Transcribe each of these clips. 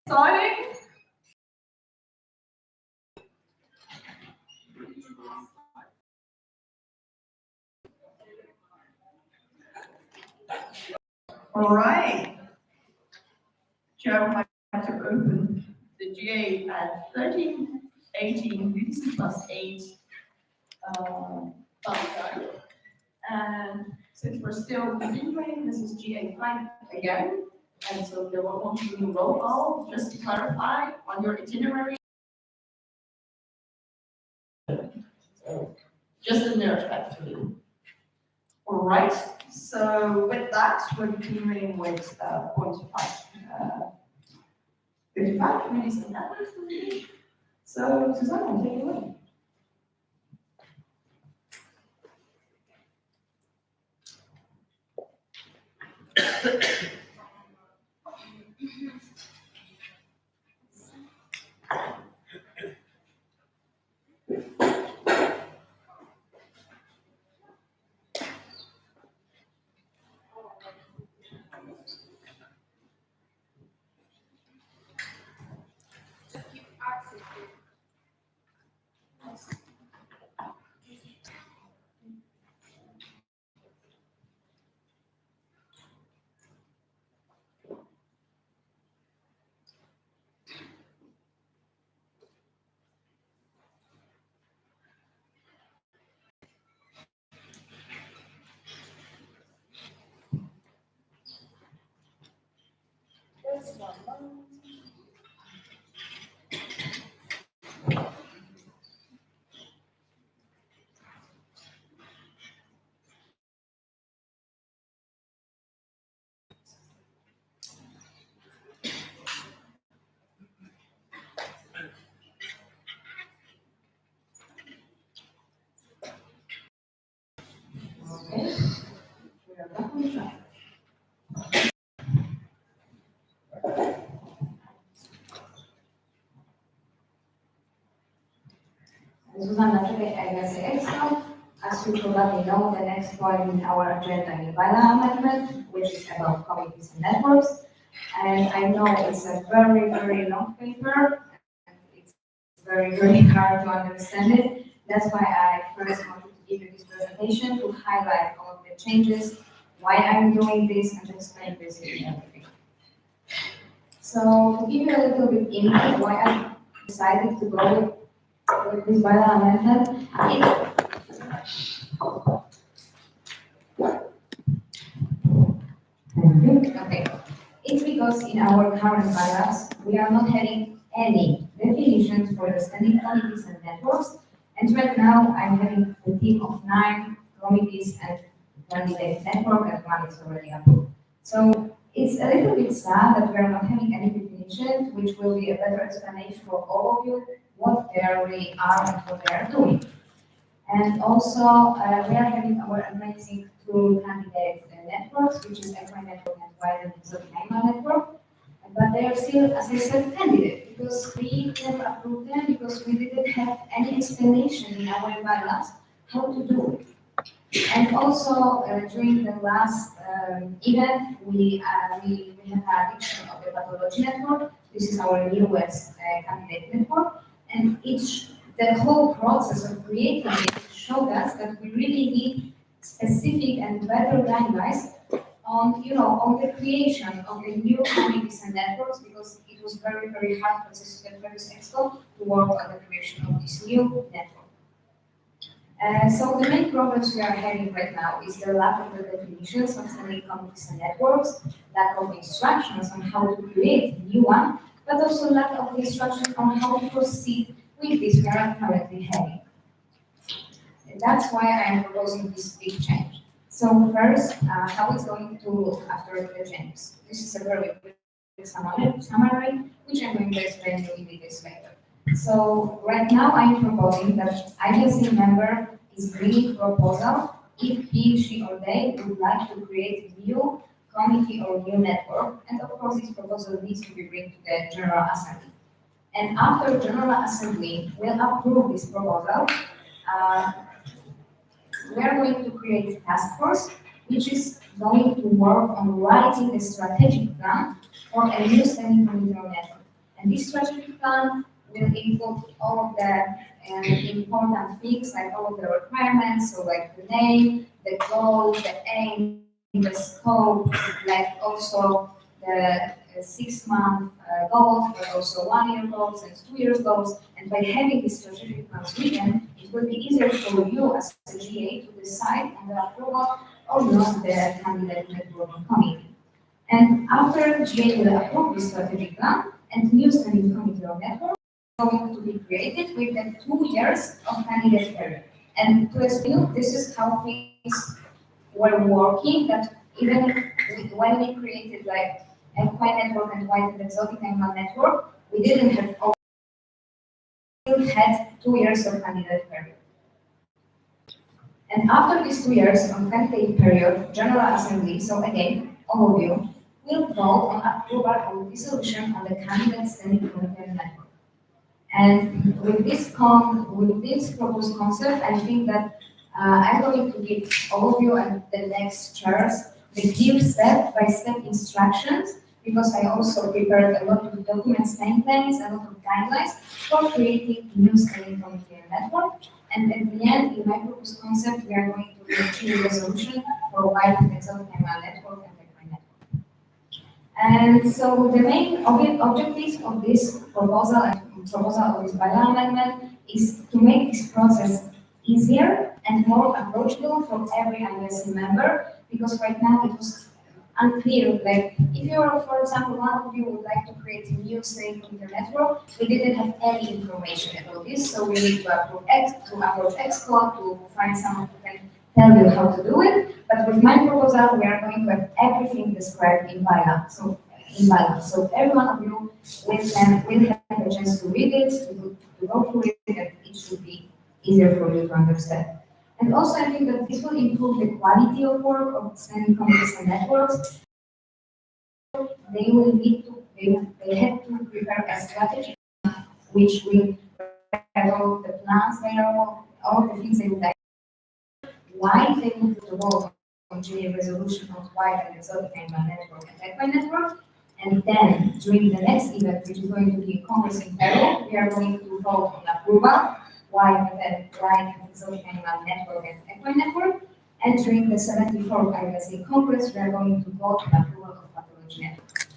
Exciting. All right. Joe had to open the GA at 13, 18, UTC plus 8 time. And since we're still continuing, this is GA5 again. And so there will want to be roll call, just to clarify on your itinerary. Just a nurse back to you. All right, so with that, we're continuing with point 55, maybe some numbers. So Susanna, take it away. Okay, we are back on track. Susanna, today IVSA Expo. As you probably know, the next point in our agenda is bylaw amendment, which is about committees and networks. And I know it's a very, very long paper, and it's very, very hard to understand it. That's why I first wanted to give you this presentation to highlight all of the changes, why I'm doing this, and to explain basically everything. So to give you a little bit insight why I decided to go with this bylaw amendment, okay. It's because in our current bylaws, we are not having any definitions for the standing committees and networks. And right now, I'm having a team of 9 committees and 1 network, and 1 is already approved. So it's a little bit sad that we are not having any definitions, which will be a better explanation for all of you what they really are and what they are doing. And also, we are having our amazing 2 candidate networks, which is Equine Network and Wild and Exotic Animal Network. But they are still, as I said, candidates because we never approved them because we didn't have any explanation in our bylaws how to do it. And also, during the last event, we have an addition of the pathology network. This is our newest candidate network, and the whole process of creating it showed us that we really need specific and better guidelines on, on the creation of the new committees and networks, because it was very, very hard process to get various experts to work on the creation of this new network. So the main problems we are having right now is the lack of the definitions of standing committees and networks, lack of instructions on how to create a new one, but also lack of instructions on how to proceed with this we are currently having. And that's why I am proposing this big change. So first, how it's going to look after the changes. This is a very quick summary, which I'm going to explain to you in details later. So right now I'm proposing that IVSA member is bringing proposal if he, she, or they would like to create a new committee or new network, and of course this proposal needs to be brought to the General Assembly. And after General Assembly will approve this proposal, we are going to create a task force which is going to work on writing a strategic plan for a new standing committee or network. And this strategic plan will include all of the important things, like all of the requirements, so like the name, the goal, the aim, the scope, like also the 6-month goals, but also 1-year goals and 2 years goals. And by having these strategic plans written, it will be easier for you as a GA to decide on the approval or not the candidate networking committee. And after GA will approve this strategic plan, and new standing committee or network is going to be created with the 2 years of candidate period. And to explain, this is how things were working, that even when we created like a Quite network and White and Exotic Animal network, we didn't have all, we had 2 years of candidate period. And after these 2 years of candidate period, General Assembly, so again, all of you, will vote on approval or dissolution on the candidate standing committee network. And with this proposed concept, I think that I'm going to give all of you and the next chairs the clear step-by-step instructions, because I also prepared a lot of documents, templates, a lot of guidelines for creating a new standing committee network. And at the end, in my proposed concept, we are going to achieve a resolution for White and Exotic Animal network and Equine network. And so the main objectives of this proposal and proposal of this bylaw amendment is to make this process easier and more approachable for every IVSA member, because right now it was unclear. Like, if you are, for example, one of you would like to create a new standing committee network, we didn't have any information about this, so we need to approach Expo to find someone who can tell you how to do it. But with my proposal, we are going to have everything described in bylaw. So every one of you will have a chance to read it, to go through it, and it should be easier for you to understand. And also, I think that this will improve the quality of work of standing committees and networks. They will need to, they have to prepare a strategy which will have all the plans there, all the things they would like, why they need to vote on GA resolution of White and Exotic Animal Network and Equine Network. And then during the next event, which is going to be a Congress in Peru, we are going to vote on approval, White and Exotic Animal Network and Equine Network. And during the 74th IVSA Congress, we are going to vote on approval of Pathology Network.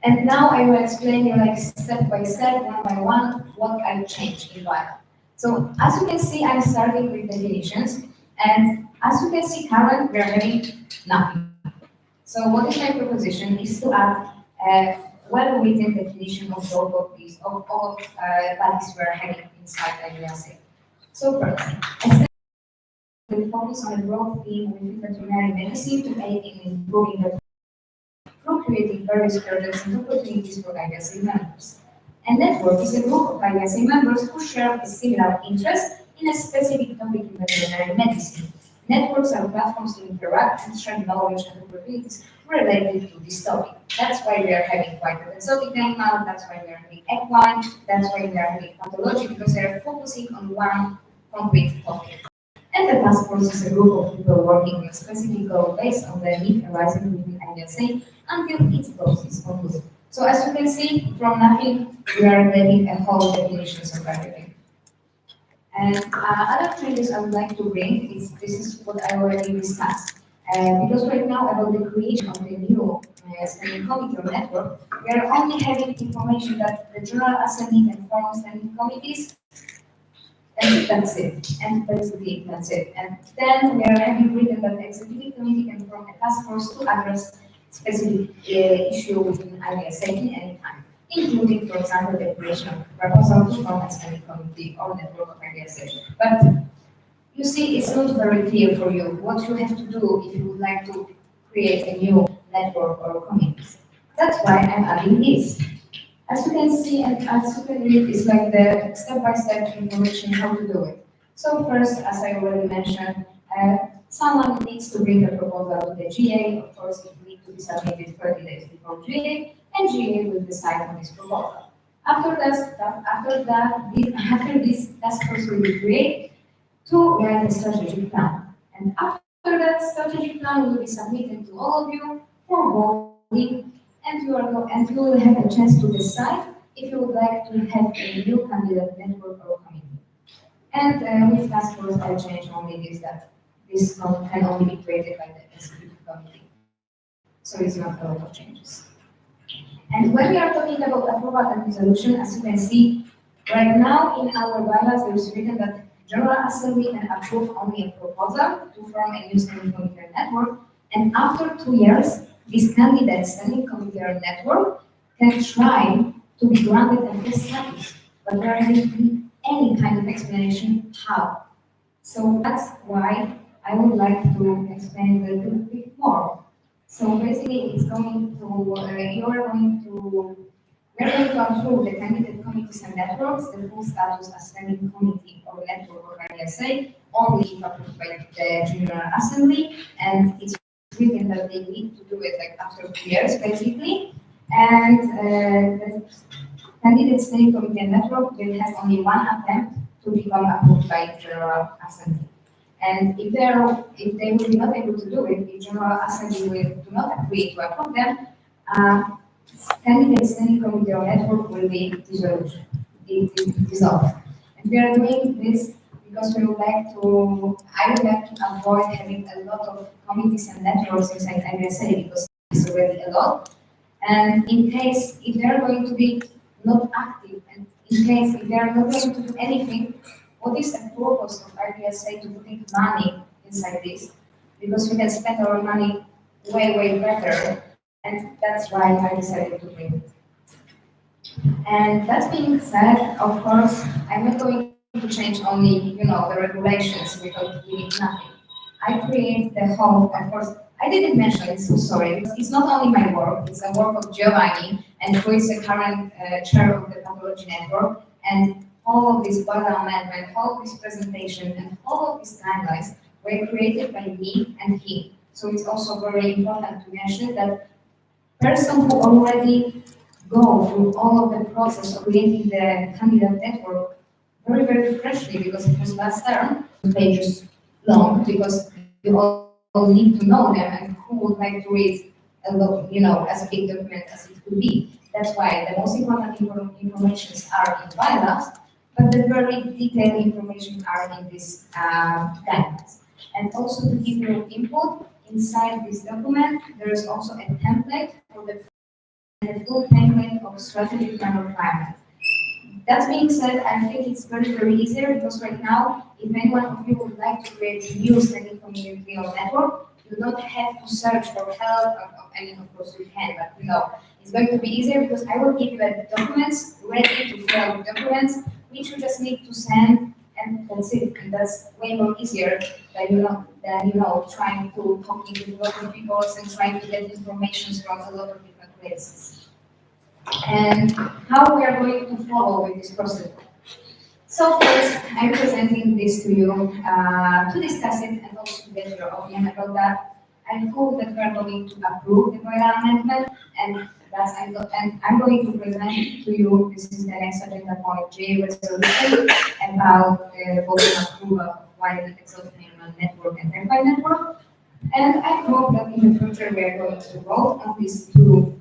And now I will explain you like step by step, one by one, what I changed in bylaw. So as you can see, I'm starting with definitions. And as you can see, currently we are having nothing. So what is my proposition is to add a well-written definition of all of these, of all of bodies we are having inside IVSA. So first, we focus on a broad theme within veterinary medicine to aid in improving the through creating various projects and opportunities for IVSA members. A network is a group of IVSA members who share a similar interest in a specific topic in veterinary medicine. Networks are platforms to interact and share knowledge and opportunities related to this topic. That's why we are having White and Exotic Animal, that's why we are having Equine, that's why we are having Pathology, because they are focusing on one concrete topic. And the task force is a group of people working on a specific goal based on the need arising within IVSA until its goals is concluded. So as you can see, from nothing, we are getting a whole definitions of everything. And other changes I would like to bring is, this is what I already discussed. Because right now, about the creation of the new standing committee or network, we are only having information that the General Assembly and formal standing committees, and that's it. And that's it. And then we are having written that the executive committee can form a task force to address specific issue within IVSA in any time, including, for example, the creation of proposal to form a standing committee or network of IVSA. But you see, it's not very clear for you what you have to do if you would like to create a new network or committee. That's why I'm adding this. As you can see and as you can read, it's like the step-by-step information how to do it. So first, as I already mentioned, someone needs to bring a proposal to the GA. Of course, it needs to be submitted 30 days before GA, and GA will decide on this proposal. After this task force will be created to write a strategic plan. And after that strategic plan will be submitted to all of you for voting. and you will have a chance to decide if you would like to have a new candidate network or committee. And with task force, I change only this that this can only be created by the executive committee. So it's not a lot of changes. And when we are talking about approval and resolution, as you can see, right now in our bylaws, there is written that General Assembly can approve only a proposal to form a new standing committee or network. And after 2 years, this candidate standing committee or network can try to be granted a full status, but there isn't any kind of explanation how. So that's why I would like to explain a little bit more. So basically, it's going to, we're going to approve the candidate committees and networks, the full status as standing committee or network or IVSA, only if approved by the General Assembly, and it's written that they need to do it like after 2 years, basically. And the candidate standing committee and network will have only one attempt to become approved by General Assembly. And if they will be not able to do it, if General Assembly will do not agree to approve them, candidate standing committee or network will be dissolved. And we are doing this because I would like to avoid having a lot of committees and networks inside IVSA because it's already a lot. And in case if they are going to be not active, and in case if they are not going to do anything, what is the purpose of IVSA to put money inside this? Because we can spend our money way better, and that's why I decided to bring it. And that being said, of course, I'm not going to change only, the regulations without doing nothing. I create the whole, of course, I didn't mention it, so sorry, because it's not only my work, it's a work of Giovanni, and who is the current chair of the pathology network, and all of this bylaw amendment, all of this presentation, and all of these timelines were created by me and him. So it's also very important to mention that person who already go through all of the process of creating the candidate network very freshly, because it was last term, pages long, because you all need to know them, and who would like to read a lot, as a big document as it could be. That's why the most important informations are in bylaws, but the very detailed information are in this guidelines. And also to give you input, inside this document, there is also a template for the full template of strategic plan requirements. That being said, I think it's very easier because right now, if any one of you would like to create a new standing community or network, you don't have to search for help. I mean, of course you can, but it's going to be easier because I will give you the documents ready to fill out the documents, which you just need to send, and that's it. And that's way more easier than trying to talk to a lot of people and trying to get information from a lot of different places. And how we are going to follow with this process. So first, I'm presenting this to you to discuss it and also to get your opinion about that. I hope that we are going to approve the bylaw amendment, and I'm going to present to you, this is the next agenda point, J resolution about voting approval of widely exhaustive network and Wi-Fi network. And I hope that in the future we are going to vote on these two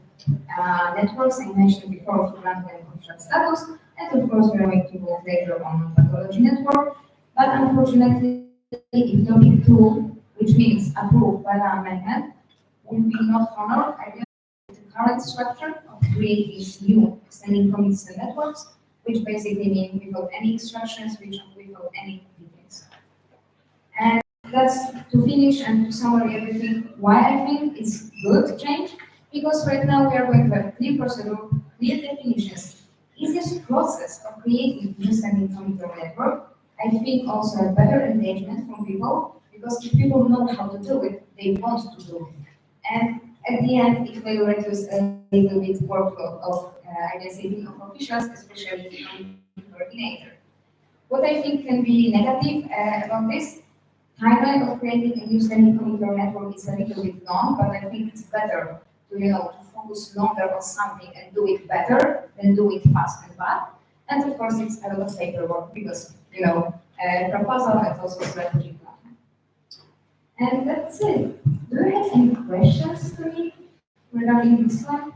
networks I mentioned before to grant them official status, and of course we are going to vote later on pathology network. But unfortunately, if topic 2, which means approved by the amendment, will be not honored, I will the current structure of creating new standing committees and networks, which basically means without any instructions, without any details. And that's to finish and to summarize everything, why I think it's good change, because right now we are going to have clear procedure, clear definitions, easiest process of creating new standing committee or network. I think also a better engagement from people, because if people know how to do it, they want to do it. And at the end, it will reduce a little bit workload of, of officials, especially the coordinator. What I think can be negative about this timeline of creating a new standing committee or network is a little bit long, but I think it's better to focus longer on something and do it better than do it fast and bad. And of course, it's a lot of paperwork because proposal and also strategy plan. And that's it. Do you have any questions to me regarding this one?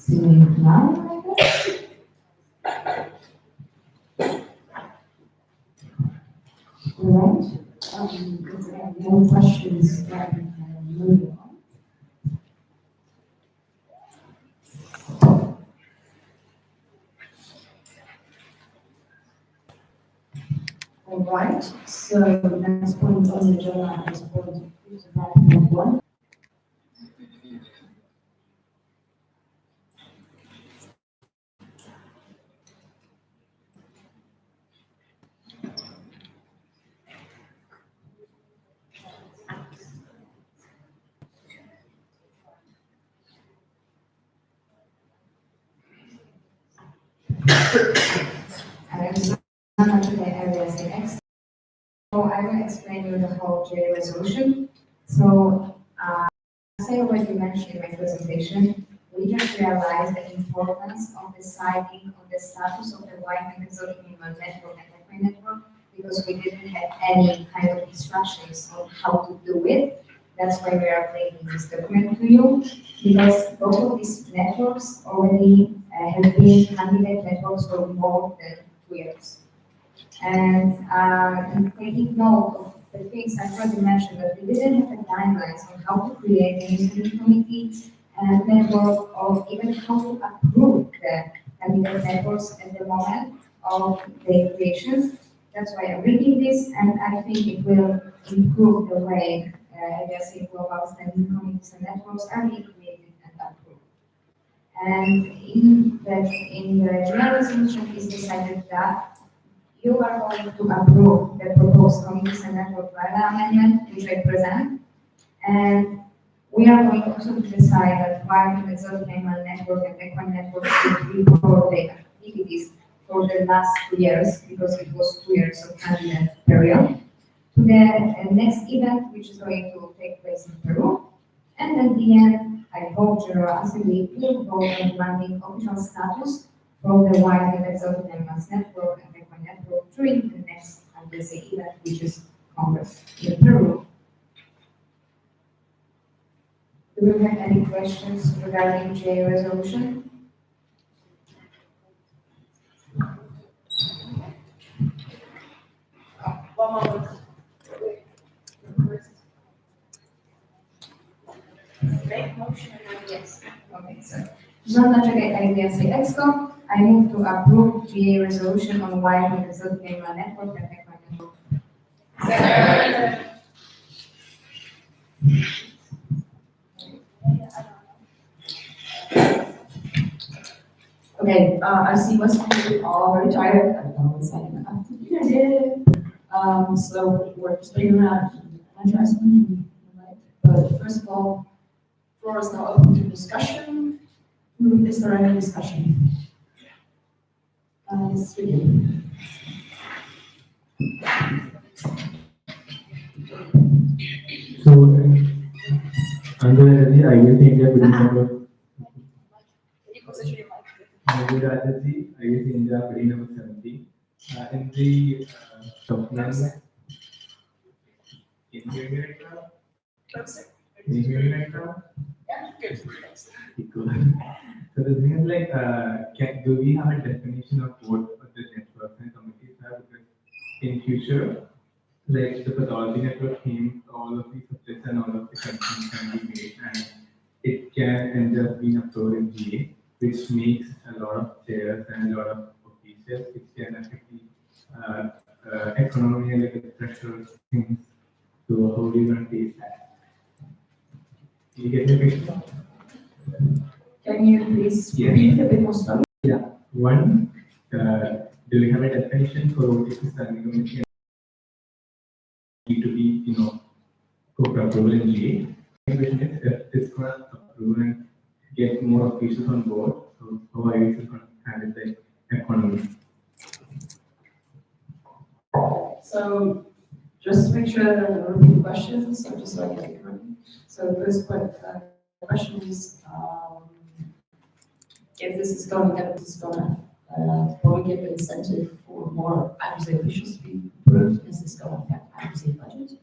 Seeing none, I guess. All right. If there are no questions, then moving on. All right, so next point on the agenda is point 5.1. And I'm not the IVSA. So I will explain you the whole J resolution. So, as I already mentioned in my presentation, we just realized the importance of deciding on the status of the Wi-Fi exotic minimal network and Wi-Fi network because we didn't have any kind of instructions on how to do it. That's why we are bringing this document to you because both of these networks already have been candidate networks for more than 2 years. And taking note of the things I already mentioned, that we didn't have the guidelines on how to create a user committee and network, or even how to approve the candidate networks at the moment of the creations. That's why I'm reading this, and I think it will improve the way IVSA global standing committees and networks are being created and approved. And in the general resolution, is decided that you are going to approve the proposed committees and network bylaw amendment, which I present, and we are going also to decide that while the exotic animal network and equine network should report their activities for the last 2 years, because it was 2 years of candidate period, to the next event, which is going to take place in Peru. And at the end, I hope General Assembly will vote on granting official status for the wild and exotic animals network and equine network during the next IVSA event, which is Congress in Peru. Do we have any questions regarding J resolution? One moment. Make motion and then yes. Okay, so non-budget IVSA Exco, I move to approve GA resolution on wild and exotic animal network and equine network. Second. Okay, I see most of you are very tired. I don't know saying that. So we're just figuring out and try something, right? But first of all, floor is now open to discussion. Is there any discussion? Yes, we do. So, under the IVSA India Building Number, IVSA India Building Number 70, in the document, can you hear me right now? Can you hear me right now? Yeah, good. Cool. So the thing is like, do we have a definition of what the networks and committees have? Because in future, like the pathology network teams, all of these subjects and all of the content can be made, and it can end up being uploaded in GA, which makes a lot of chairs and a lot of officials, which can affect the economy and like the pressure things. So how do you want to face that? Do you get the picture? Can you please Yes. repeat a bit more slowly? Yeah. One, do we have a definition for what is the standing committee? Need to be, for approval in GA. My question is, if it's going to approve and get more officials on board, so how are you going to handle the economy? So just to make sure that I don't repeat questions, so just so I get it correctly. So the first question is, if this is going to probably give an incentive for more IVSA officials to be approved, is this going to affect IVSA budget?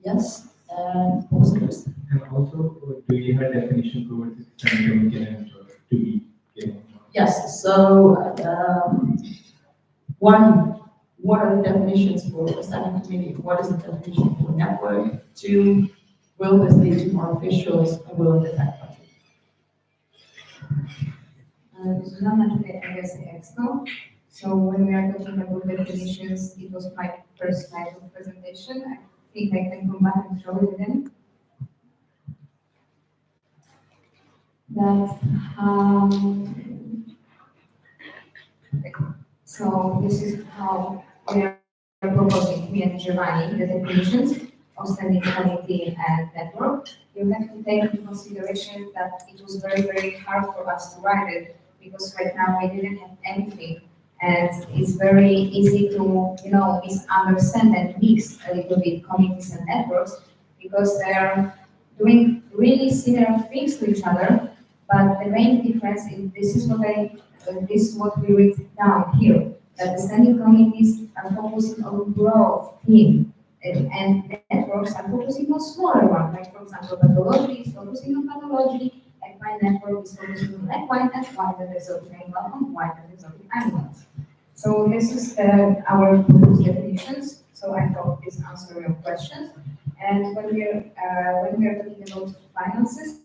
Yes, and what was the first? And also, do you have a definition for what is standing committee and to be? So, one, what are the definitions for a standing committee? What is the definition for network? Two, will this lead to more officials and will it affect budget? Zulema today, I guess, Expo. So when we are talking about definitions, it was my first slide of presentation. I think I can come back and show it again. That, so this is how we are proposing, me and Giovanni, the definitions of standing committee and network. You have to take into consideration that it was very, very hard for us to write it because right now we didn't have anything. And it's very easy to, misunderstand and mix a little bit committees and networks because they're doing really similar things to each other. But the main difference is this is what we read down here, that the standing committees are focusing on broad theme and networks are focusing on smaller ones, like for example, pathology is focusing on pathology, equine network is focusing on equine, and why the resulting animal and why the resulting animals. So this is our proposed definitions. So I hope this answers your questions. And when we are talking about finances,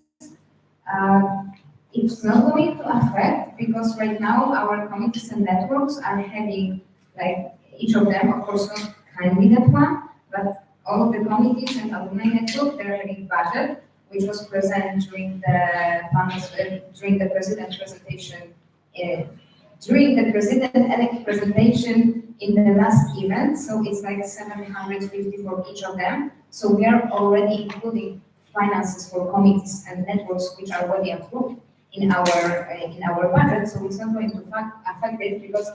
it's not going to affect because right now our committees and networks are having, like each of them, of course not candidate one, but all of the committees and alumni network, they're having budget, which was present during the president presentation, during the president-elect presentation in the last event. So it's like 750 for each of them. So we are already including finances for committees and networks which are already approved in our budget. So it's not going to affect it because,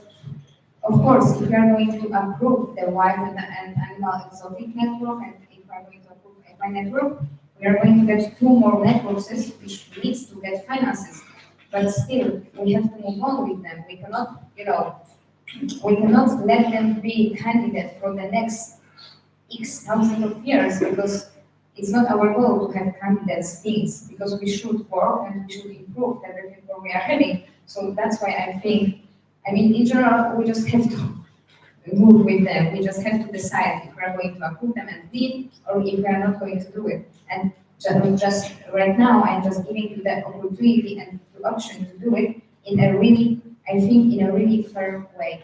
of course, if we are going to approve the wild and animal exotic network, and if we are going to approve a network, we are going to get 2 more networks, which needs to get finances. But still, we have to move on with them. We cannot, we cannot let them be candidates for the next X thousand of years because it's not our goal to have candidates things because we should work and we should improve everything that we are having. So that's why I think, in general, we just have to move with them. We just have to decide if we are going to approve them and leave or if we are not going to do it. And just right now, I'm just giving you the opportunity and the option to do it in a really, I think, in a really fair way.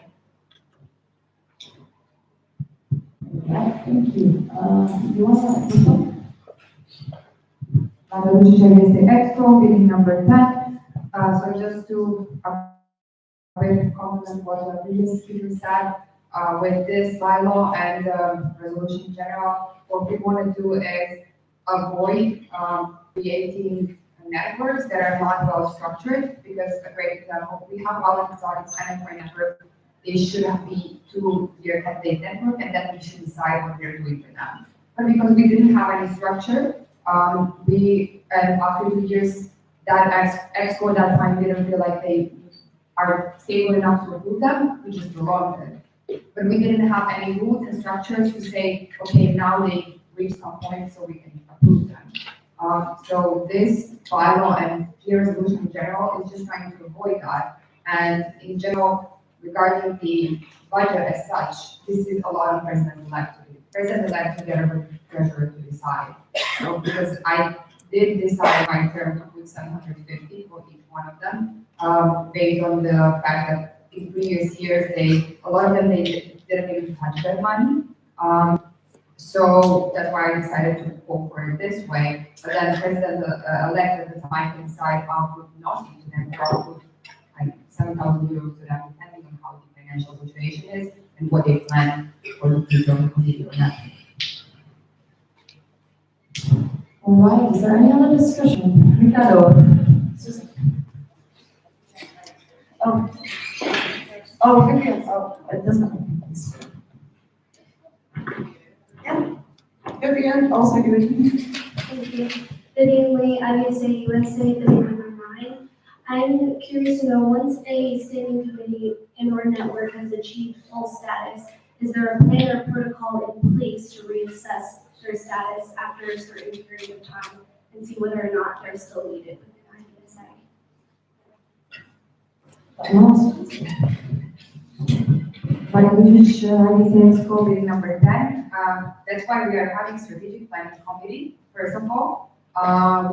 Thank you. You want to this one? The Expo, meeting number 10. So just to compliment what the previous speaker said, with this bylaw and resolution in general, what we want to do is avoid creating networks that are not well structured, because a great example, we have all exotics and equine network. They should be 2-year candidate network, and then we should decide what we're doing for them. But because we didn't have any structure, after 2 years, that Expo at that time didn't feel like they are stable enough to approve them, we just prolonged it. But we didn't have any rules and structures to say, okay, now they reach some point so we can approve them. So this bylaw and clear resolution in general is just trying to avoid that. And in general, regarding the budget as such, this is a lot of president-elect together with the treasurer to decide. So because I did decide my term to put 750 for each one of them, based on the fact that in previous years, a lot of them didn't even touch that money. So that's why I decided to go for it this way. But then the president-elect at the time can decide I'll put nothing to them, or I'll put like 7,000 euros to them, depending on how the financial situation is and what they plan for the future of the committee or not. All right, is there any other discussion? Ricardo? Vivian, it doesn't make sense. Vivian, also good. Thank you. Vivian Lee, IVSA, USA, committee number 9. I'm curious to know, once a standing committee and/or network has achieved full status, is there a plan or protocol in place to reassess their status after a certain period of time and see whether or not they're still needed within IVSA? But we should, IVSA Expo meeting number 10, that's why we are having strategic planning committee, first of all.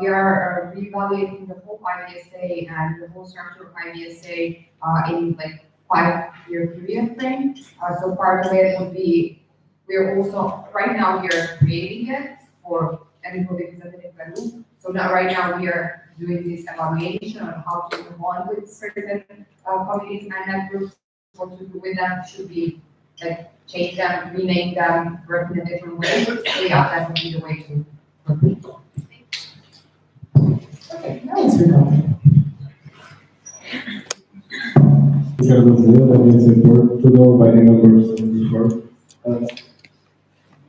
We are reevaluating the whole IVSA and the whole structure of IVSA in like 5-year period frame. So part of it would be, we're also, right now we are creating it for technical representative value. So now right now we are doing this evaluation on how to move on with certain committees and networks. What to do with them, should we like change them, rename them, work in a different way? So yeah, that would be the way to proceed. Okay, now it's recording. Ricardo Zé, da IVSA Board, tudo by the person before.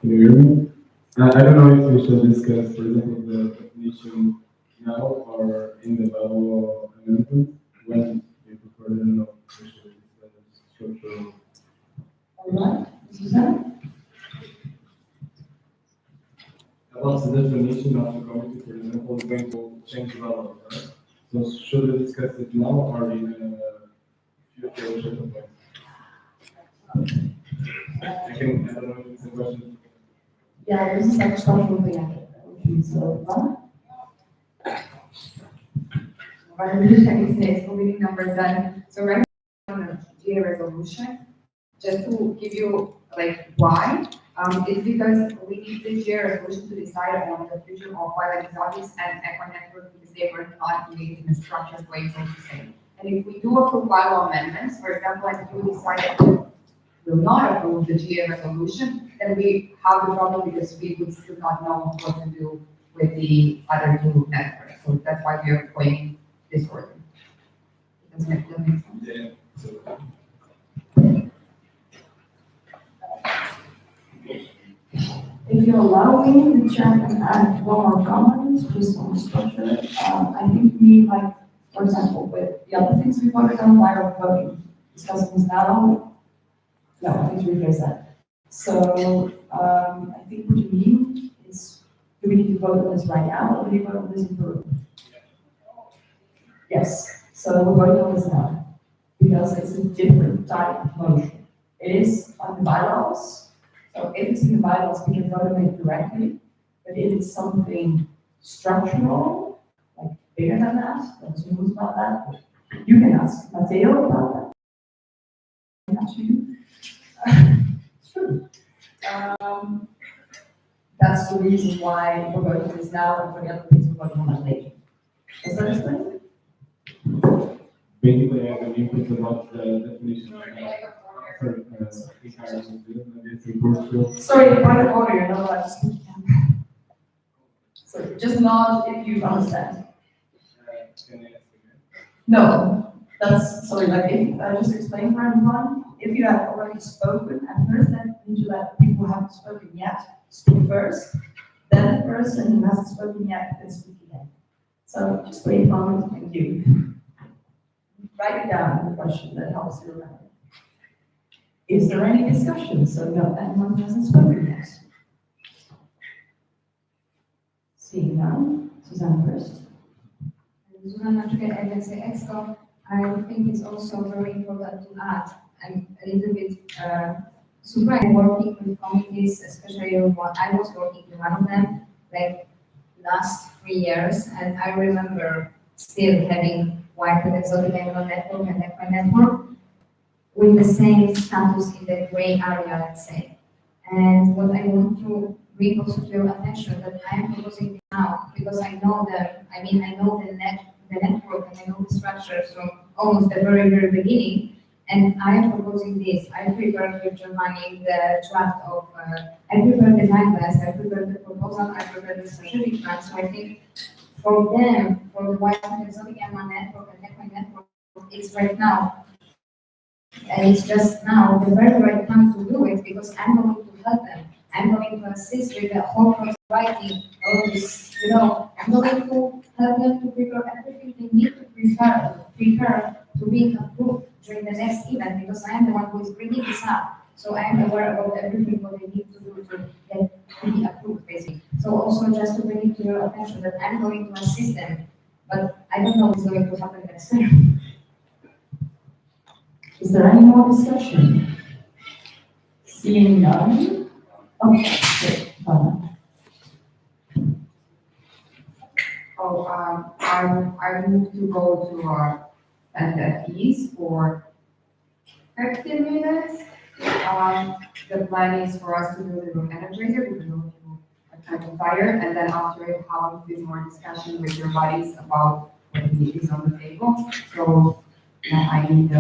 Can you hear me? I don't know if we should discuss, for example, the definition now or in the bylaw amendment when you prefer to know structural. All right, Suzanne? About the definition of the committee, for example, is going to change the bylaw, right? So should we discuss it now or in future agenda point? I don't know if it's a question. Yeah, this is like social thing. So, IVSA meeting number 10. So right now, on the GA resolution, just to give you like why, it's because we need the GA resolution to decide on the future of wild exotics and eco network because they were not created in a structured way, so to say. And if we do approve bylaw amendments, for example, if you decided to will not approve the GA resolution, then we have the problem because we would still not know what to do with the other two networks. So that's why we are going this order. Does that make sense? Yeah. So, if you allow me, the chair can add one more comment, just on the structure. I think we, like, for example, with the other things we voted on, why are we voting? Discussing this now? No, I need to rephrase that. So, I think what you mean is, do we need to vote on this right now, or do we vote on this in Peru? Yes, so we're voting on this now, because it's a different type of motion. It is on the bylaws, so if it's in the bylaws, we can vote on it directly, but if it's something structural, like bigger than that, let's move about that. You can ask Matteo about that. Ask you. It's true. That's the reason why we're voting this now, and for the other things we're voting on that later. Does that explain it? basically, I have an input about the definition. Sorry, point of order, you're not allowed to speak. So just nod if you understand. Can I ask again? No, that's, sorry, like, if, I just explained for everyone, if you have already spoken at first, then you need to let people who haven't spoken yet speak first, then the person who hasn't spoken yet can speak again. So just wait a moment, thank you. Write it down, the question, that helps you remember. Is there any discussion? So no, anyone who hasn't spoken yet? Seeing none, Suzanne first. Zuzanna IVSA Expo, I think it's also very important to add, I'm a little bit surprised working with committees, especially what I was working in one of them, like last 3 years, and I remember still having White and Exotic Animal Network and Equine Network with the same status in the gray area, let's say. And what I want to bring also to your attention that I'm proposing now, because I know them, I mean, I know the network and I know the structure from almost the very, very beginning. And I am proposing this. I prepared with Giovanni the draft of, I prepared the guidelines, I prepared the proposal, I prepared the strategic plan. So I think for them, for the White and Exotic Animal Network and Equine Network, it's right now. And it's just now the very right time to do it because I'm going to help them. I'm going to assist with the whole process of writing all this, I'm going to help them to prepare everything they need to prepare to be approved during the next event because I am the one who is bringing this up. So I am aware of everything what they need to do to get to be approved, basically. So also just to bring it to your attention that I'm going to assist them, but I don't know what's going to happen next year. Is there any more discussion? Seeing none? Okay, good. Oh, I moved to go to NFTs for 15 minutes. The plan is for us to do a little energizer, we will do a kind of fire, and then after it, have a bit more discussion with your buddies about what is on the table. So, yeah, I need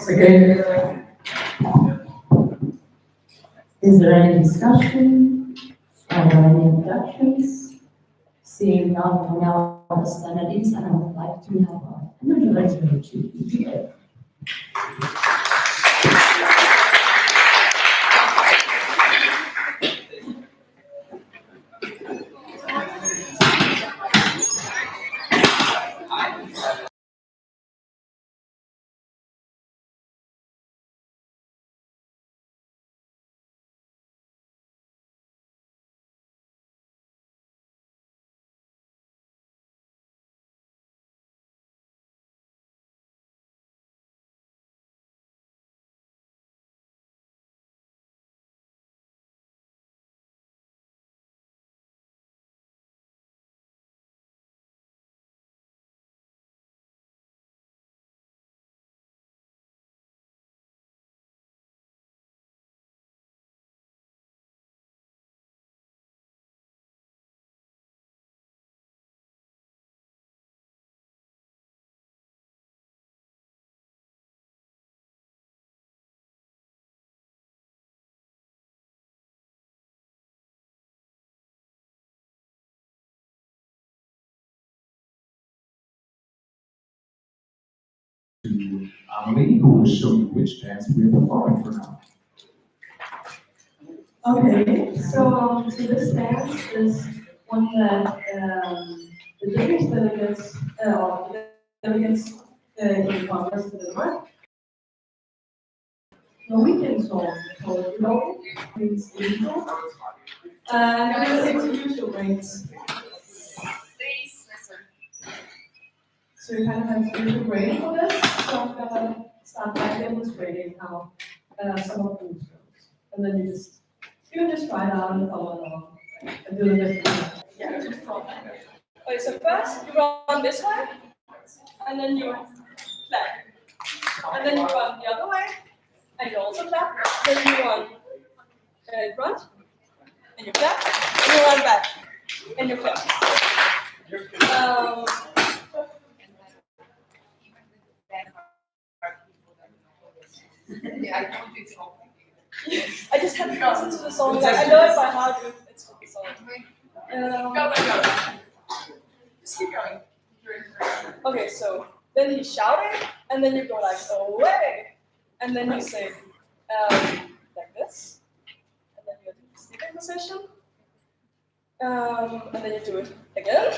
Okay. Is there any discussion or any objections? Seeing none, we now understand at least, and I would like to have an energizer to give. To Amelie, who will show you which dance we're performing for now. Okay, so this dance is one that the Danish delegates, or the delegates in Congress delivered. Norwegian song called Lov, means legal. And it's usual rates. So you kind of have to use a grade for this. So I'm gonna start by demonstrating how some of these goes. And then you just try it out and follow along and do the different. Yeah, just follow. Okay, so first you run this way, and then you clap. And then you run the other way, and you also clap. Then you run in front, and you clap, and you run back, and you clap. I just haven't listened to the song. Like, I know it by heart. It's a good song. Go. Just keep going. Okay, so then he's shouting, and then you go like away, and then you say like this, and then you do the sleeping position, and then you do it again,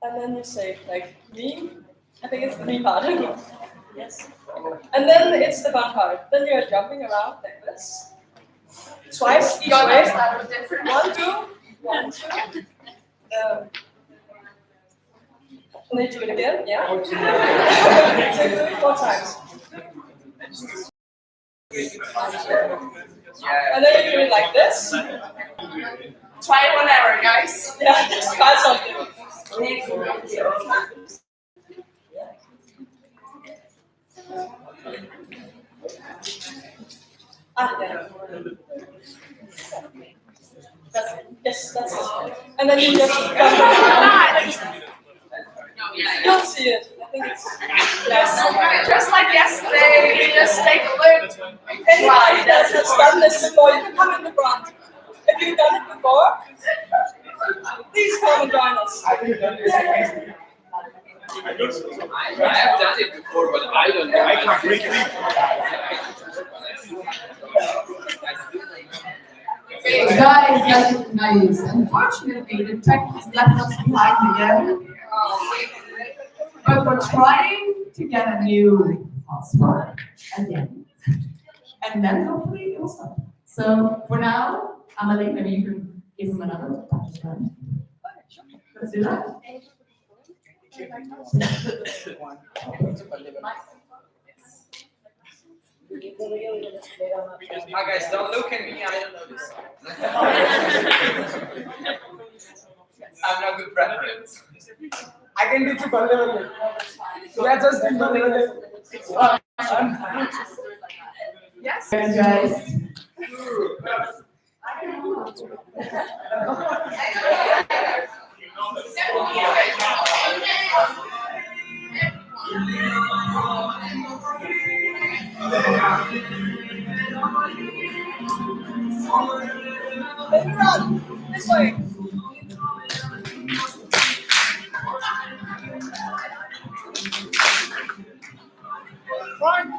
and then you say like me. I think it's the me part. Yes. And then it's the fun part. Then you're jumping around like this. Twice each way. 1, 2, 1, 2. And then do it again, yeah? So do it 4 times. And then you do it like this. Try it whenever, guys. Yeah, just try something. Yeah. That's it. And then you just you'll see it. I think it's just like yesterday. You just take a look. Anybody that has done this before, you can come in the front. If you've done it before, please come and join us. I have done it before, but I don't know. I completely. Guys, unfortunately, the tech has left us behind again. But we're trying to get a new password again. And then hopefully it will stop. So for now, Amelie, maybe you can give him another participant. Let's do that. Ah, guys, don't look at me. I don't know this song. I'm not good preference. I can teach you Balde. Yeah, just teach Balde. Yes. Guys. This way. Front.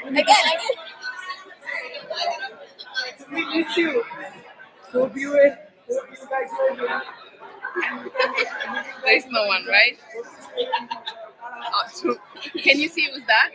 Again. We miss you. Hope you will. Hope you guys will. And we can make anything There's no one, right? So, can you see who's that?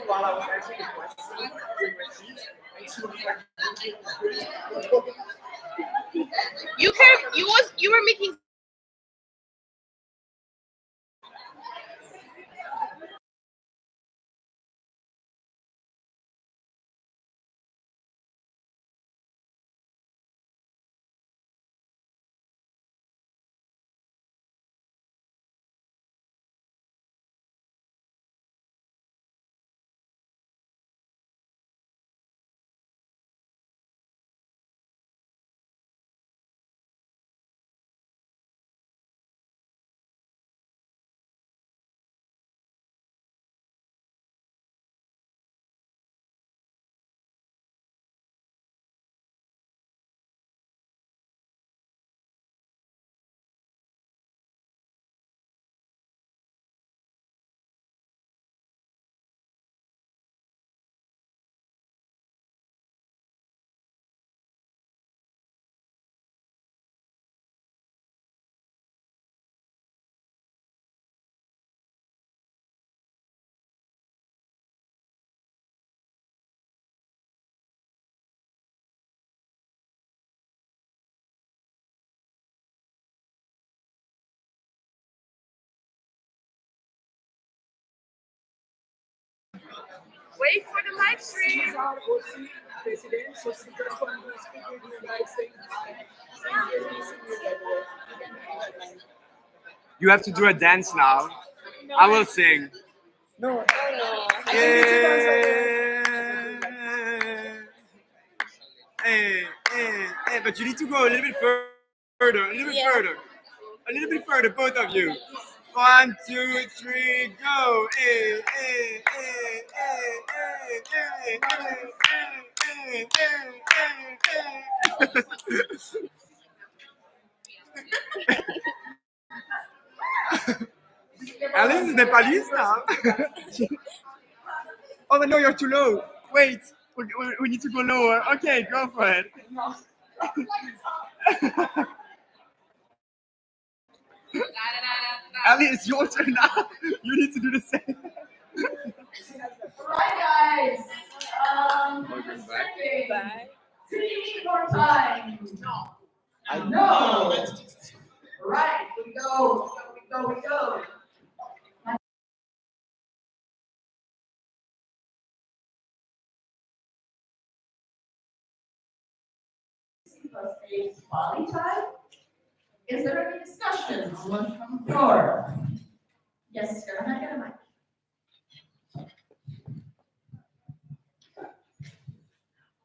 while I was answering the question during my speech, and she was like, You were making. Wait for the live stream. she's our OC president, so she just want to speak with you guys saying hi. She's really missing you, by the way. You have to do a dance now. I will sing. No, Hey, hey, but you need to go a little bit further, a little bit further, both of you. 1, 2, 3, go! Hey, hey, hey, hey, hey, hey, hey, hey, hey, Alice is Nepalese now. Oh no, you're too low. Wait, we need to go lower. Okay, go for it. Ali, it's your turn now. You need to do the same. Right, guys. Just checking. Do you need more time? No. I know. Right, we go. Plus a quality time. Is there any discussion on one from the floor? Yes, sir. Can I get a mic?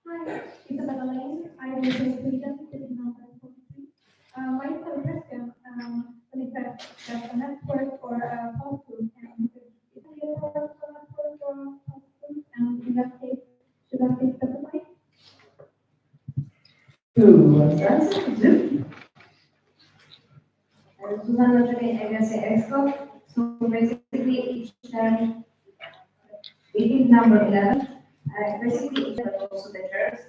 Hi, Isabella Lane. I will take Sweden, city number 43. My question is a network for falsehood and is it a network for falsehood and in that case, should that be specified? Susanna Joy, IVSA Expo. So basically, each term, it is number 11. Basically, each term also the terms.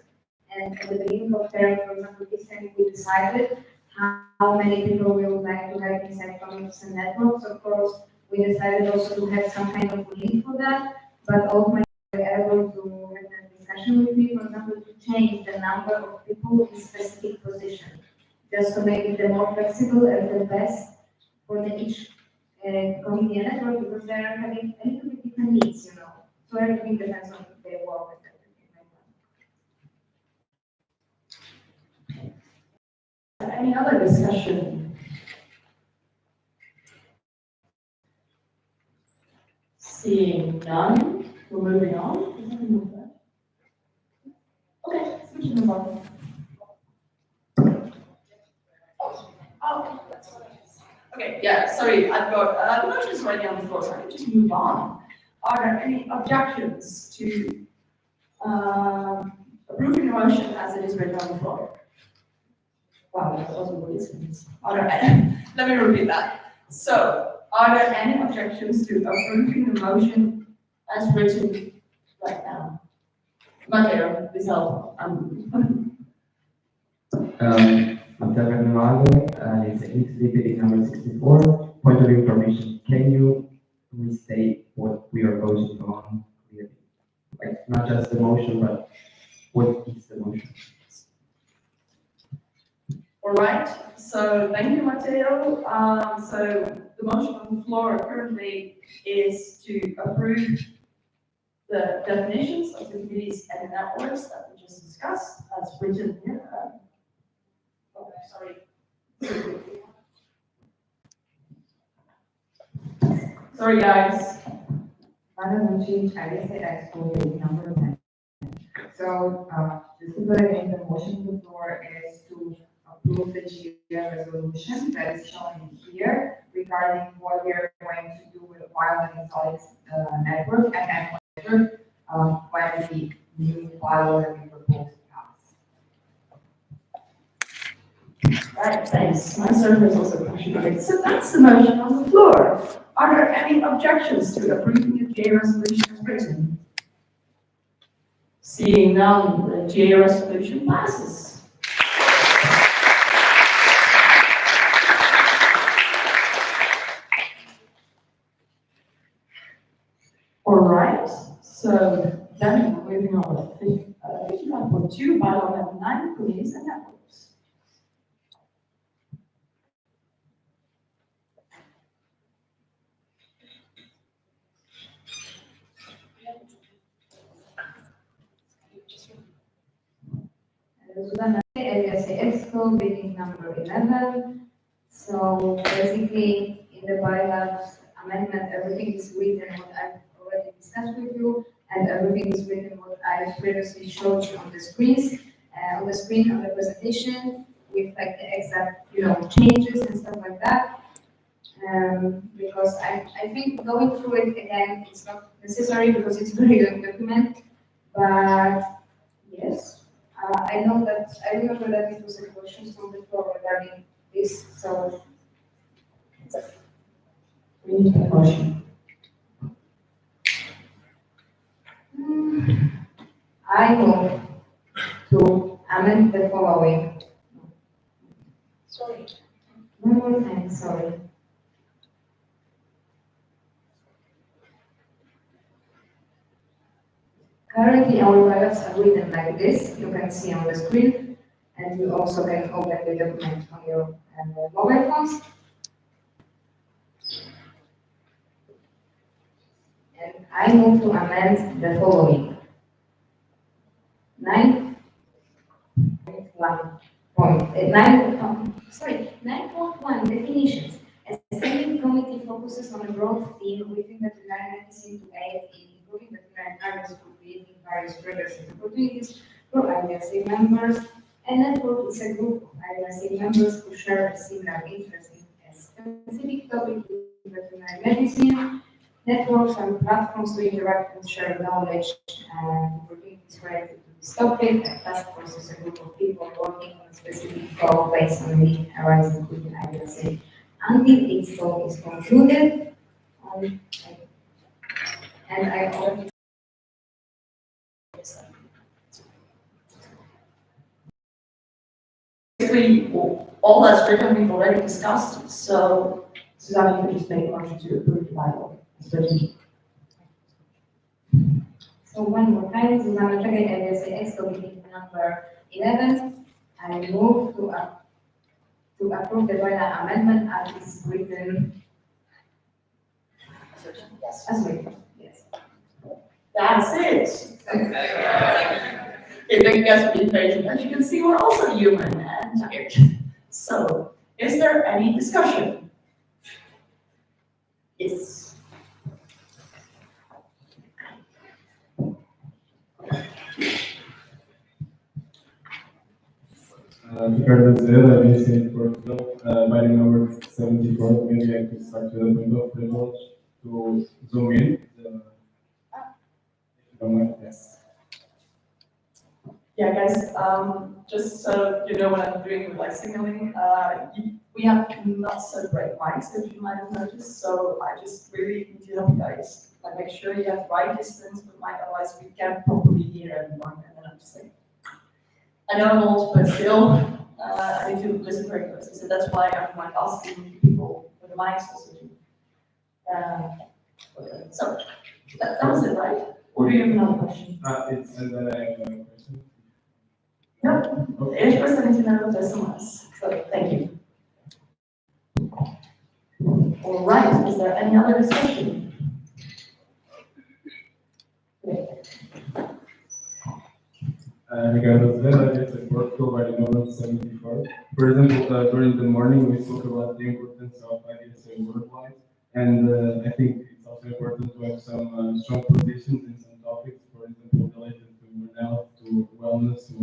And at the beginning of term, for example, this time we decided how many people we would like to have inside communities and networks. Of course, we decided also to have some kind of link for that, but all my were able to have a discussion with me, for example, to change the number of people in specific position, just to make it the more flexible and the best for the each community and network, because they are having a little bit different needs, you know. So everything depends on their work and everything like that. Any other discussion? none, we're moving on. Is that a move that? Okay, so we can move on. Oh, that's what it is. Okay, yeah, sorry, I've got, the motion is already on the floor, so I can just move on. Are there any objections to, approving the motion as it is written on the floor? Wow, that wasn't what it is. Are there any, let me repeat that. So, are there any objections to approving the motion as written right now? Matteo, please help. Matteo Carnevale, it's exhibit number 64, point of information. Can you restate what we are voting on clearly? Like, not just the motion, but what is the motion? All right, so thank you, Matteo. So the motion on the floor currently is to approve the definitions of the committees and the networks that we just discussed as written here. Oh, sorry. Sorry, guys. Madam Chief, IVSA Expo is number 10. So, just to put it in the motion before is to approve the GA resolution that is shown here regarding what we are going to do with the wireless and solid network and network when the new firewall that we propose pass. Right, thanks. My server is also crashing. Okay, so that's the motion on the floor. Are there any objections to approving the GA resolution as written? Seeing none, the GA resolution passes. All right, so then moving on with 55.2, bylaw amendment 9, committees and networks. IVSA Expo meeting number 11. So basically, in the bylaws amendment, everything is written what I've already discussed with you, and everything is written what I previously showed you on the screens, on the screen of the presentation, with like the exact, changes and stuff like that. Because I think going through it again, it's not necessary because it's a very long document, but yes. I remember that it was a question from the floor regarding this, so we need a motion. I move to amend the following. Sorry. One more time, sorry. Currently, our bylaws are written like this. You can see on the screen, and you also can open the document on your mobile phones. And I move to amend the following. 9.1 definitions. A standing committee focuses on a broad theme within the plenary medicine to aid in improving the plenary areas for creating various progress and opportunities for IVSA members. A network is a group of IVSA members who share a similar interest in a specific topic in veterinary medicine. Networks are platforms to interact and share knowledge and opportunities related to this topic. A task force is a group of people working on a specific goal based on a need arising within IVSA until its goal is concluded. And I already Basically, all that's written we've already discussed, so Susanna, you can just make a motion to approve the bylaw. So one more time, Susanna Tragay, IVSA Expo meeting number 11. I move to approve the bylaw amendment as is written. Yes. As written, yes. That's it. Okay, thank you guys for being patient. As you can see, we're also human and tired. So, is there any discussion? Yes. Ricardo Zera, based in Portugal, biting number 74. Maybe I could start with a point of privilege to zoom in. If you don't mind, yes. Yeah, guys, just so you know what I'm doing with like signaling, we have not separate mics, if you might have noticed, so I just really need to help you guys, like make sure you have the right distance with mic, otherwise we can't properly hear everyone, and then I'm just like, I know I'm old, but still, I need to listen very closely, so that's why I'm like asking people for the mics also to, so, that was it, right? Or do you have another question? It's, and then I have another question. No, there's person to know there's someone else, so thank you. All right, is there any other discussion? Ricardo Zera, yes, in Portugal, biting number 74. For example, during the morning, we spoke about the importance of IVSA worldwide, and I think it's also important to have some strong positions in some topics, for example, related to health, to wellness, to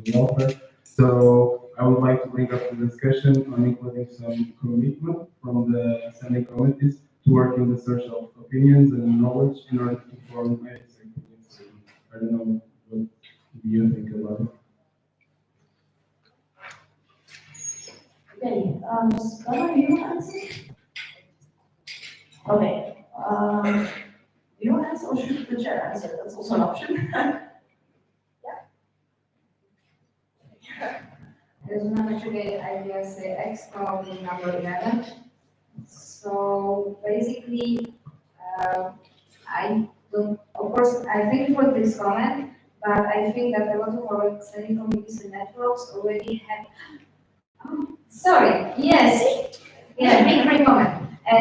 the welfare. So I would like to bring up the discussion on including some commitment from the standing committees to work in the search of opinions and knowledge in order to form IVSA committees. I don't know what do you think about it? Okay, Stella, you want to answer? Okay, you want to answer or should the chair answer? That's also an option. There's another today, IVSA Expo in number 11. So basically, I don't, of course, I thank you for this comment, but I think that a lot of our standing committees and networks already have. Sorry, yes, yeah, great comment.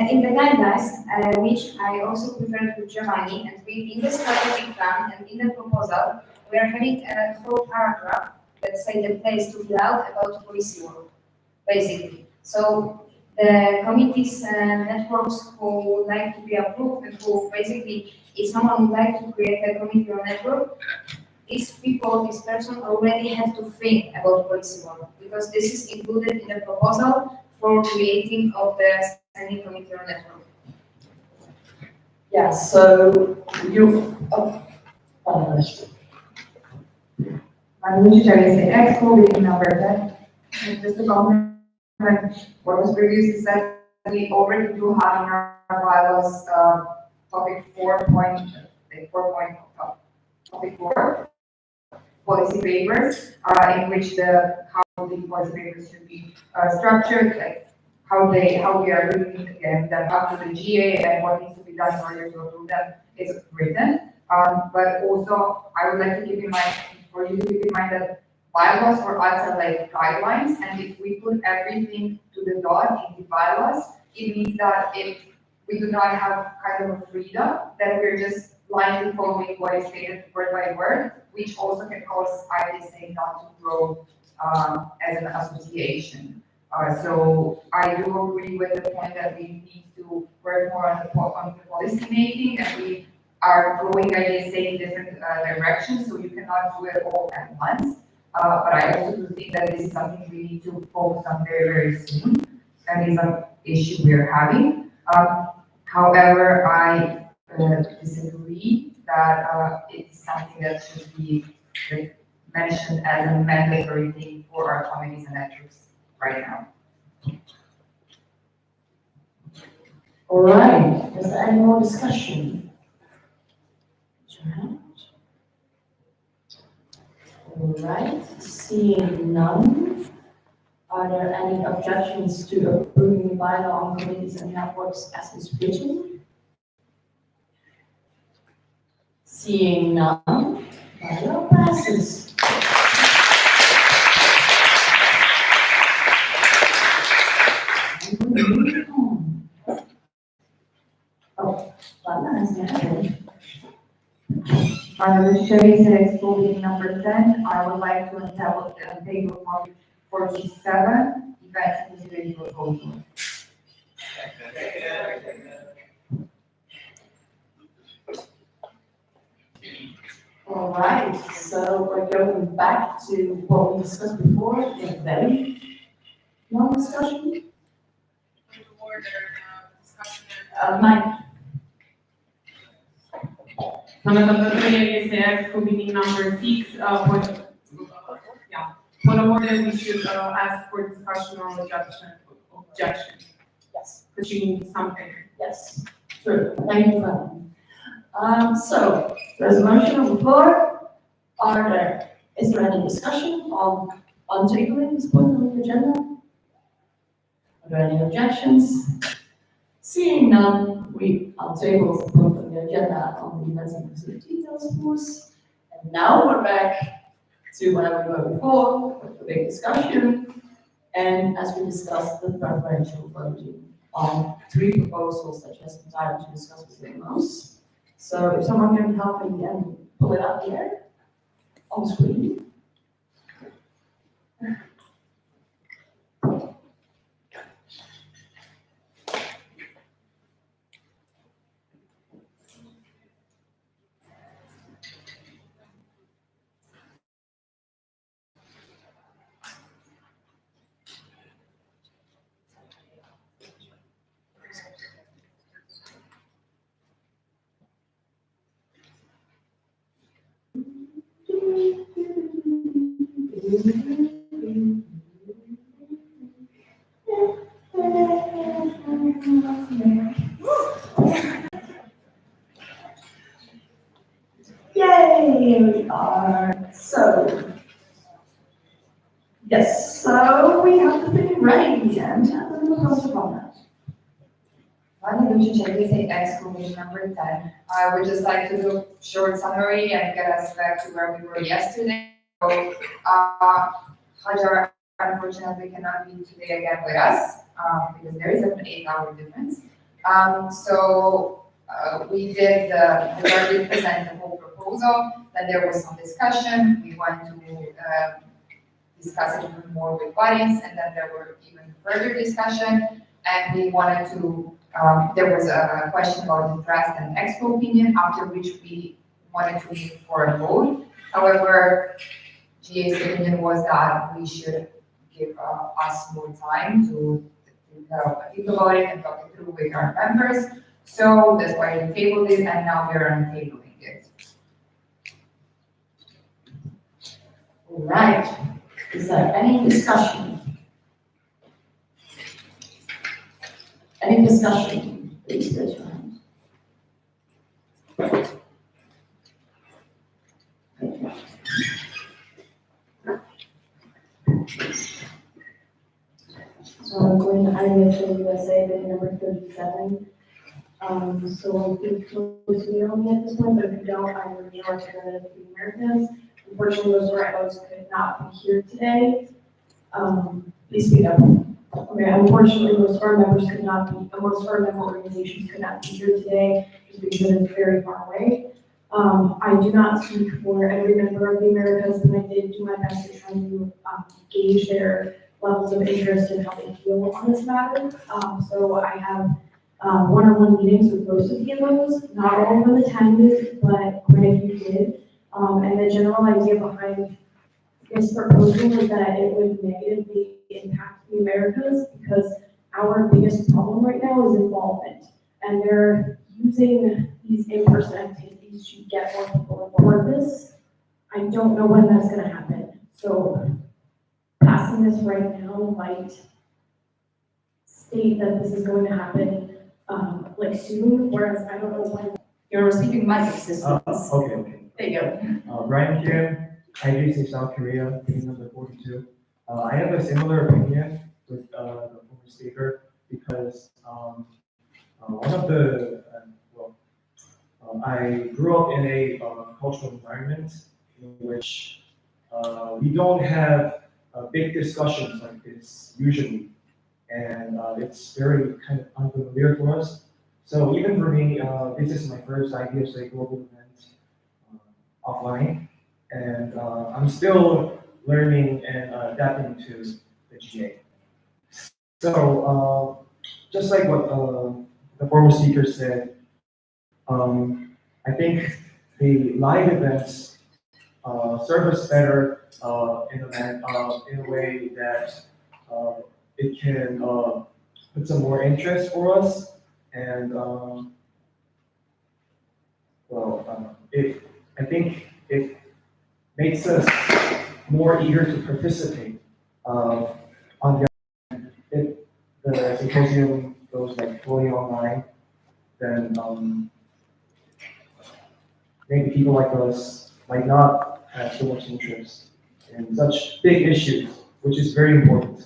In the guidelines, which I also prepared with Giovanni, and in the strategic plan and in the proposal, we are having a whole paragraph that say the place to fill out about policy work, basically. So the committees and networks who would like to be approved and who basically, if someone would like to create a committee or network, these people, this person already have to think about policy work because this is included in the proposal for creating of the standing committee or network. Yeah, so you, I'm going to tell you, say Expo, reading number 10. And just to comment, what was previously said, we already do have in our bylaws, topic 4.4, policy papers, in which how the policy papers should be structured, like how we are doing them up to the GA and what needs to be done in order to approve them is written. But also, I would like to keep in mind, for you to keep in mind that bylaws for us are like guidelines, and if we put everything to the dot in the bylaws, it means that if we do not have kind of a freedom, then we're just blindly following what is stated word by word, which also can cause IVSA not to grow as an association. So I do agree with the point that we need to work more on the policy making, and we are growing IVSA in different directions, so you cannot do it all at once. But I also do think that this is something we need to focus on very, very soon, and is an issue we are having. However, I disagree that it's something that should be mentioned as a mandatory thing for our committees and networks right now. all right, is there any more discussion? All right, seeing none, are there any objections to approving the bylaw on committees and networks as is written? Seeing none, bylaw passes. Oh, bylaw has been added. The Chevy says voting number 10, I would like to table table 47, events and individual proposal. All right, so we're going back to what we discussed before, a very long discussion. Mike. Point number 6, point of order, we should ask for discussion on objection. Yes. Because you need something. Yes, true. Thank you for that. So there's a motion on the floor. Is there any discussion on tabling this point on the agenda? Are there any objections? Seeing none, I'll table the point on the agenda on the events and facility task force. And now we're back to where we were before, with the big discussion. And as we discussed, the preferential voting on 3 proposals that just in time to discuss with the most. So if someone can help me and pull it up here on screen. Yay, here we are. So, yes, so we have the thing ready in the end, and then we'll go on that. Resolution IVSA exclamation number 10. I would just like to do a short summary and get us back to where we were yesterday. So, Hajar unfortunately cannot be today again with us because there is an 8-hour difference. We did we present the whole proposal, then there was some discussion, we wanted to discuss it even more with audience, and then there were even further discussion, and we wanted to, there was a question about the draft and expo opinion, after which we wanted to meet for a vote. However, GA's opinion was that we should give us more time to think about it and talk it through with our members. So that's why we tabled it, and now we're untabling it. All right, is there any discussion? Any discussion? Please raise your hand. Going to IVSA USA, bid number 37. So if you close to know me at this point, but if you don't, I'm the New Representative of the Americas. Unfortunately, most of our folks could not be here today. Please speak up. Okay, unfortunately, most of our members could not be, most of our member organizations could not be here today just because it is very far away. I do not speak for every member of the Americas, but I did do my best to try to gauge their levels of interest and how they feel on this matter. So I have one-on-one meetings with most of the those, not all of them attended, but quite a few did. And the general idea behind this proposal is that it would negatively impact the Americas because our biggest problem right now is involvement. And they're using these in-person activities to get more people involved with this. I don't know when that's gonna happen. So passing this right now might state that this is going to happen like soon, whereas I don't know when. You're receiving mic assistance. Okay. There you go. Brian Kim, IVSA South Korea, opinion number 42. I have a similar opinion with the former speaker because one of the, I grew up in a cultural environment in which we don't have big discussions like this usually, and it's very kind of unfamiliar for us. So even for me, this is my first IVSA global event offline, and I'm still learning and adapting to the GA. So just like what the former speaker said, I think the live events serve us better in a way that it can put some more interest for us and I think it makes us more eager to participate. On the if the symposium goes like fully online, then maybe people like us might not have so much interest in such big issues, which is very important.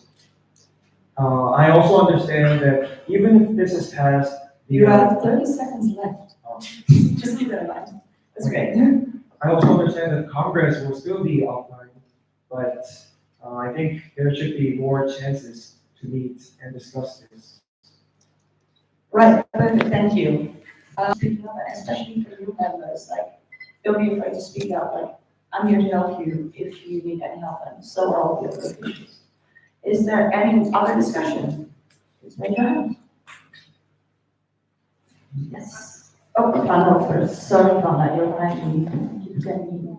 I also understand that even if this is passed, You have 30 seconds left. Just keep that in mind. That's okay. I also understand that Congress will still be offline, but I think there should be more chances to meet and discuss this. Right, perfect, thank you. Speaking up, especially for new members, like, don't be afraid to speak out, like, I'm here to help you if you need any help, and so are all the other officials. Is there any other discussion? Please raise your hand. Yes. Oh, Fana first. Sorry, Fana, you're behind me. Keep getting me.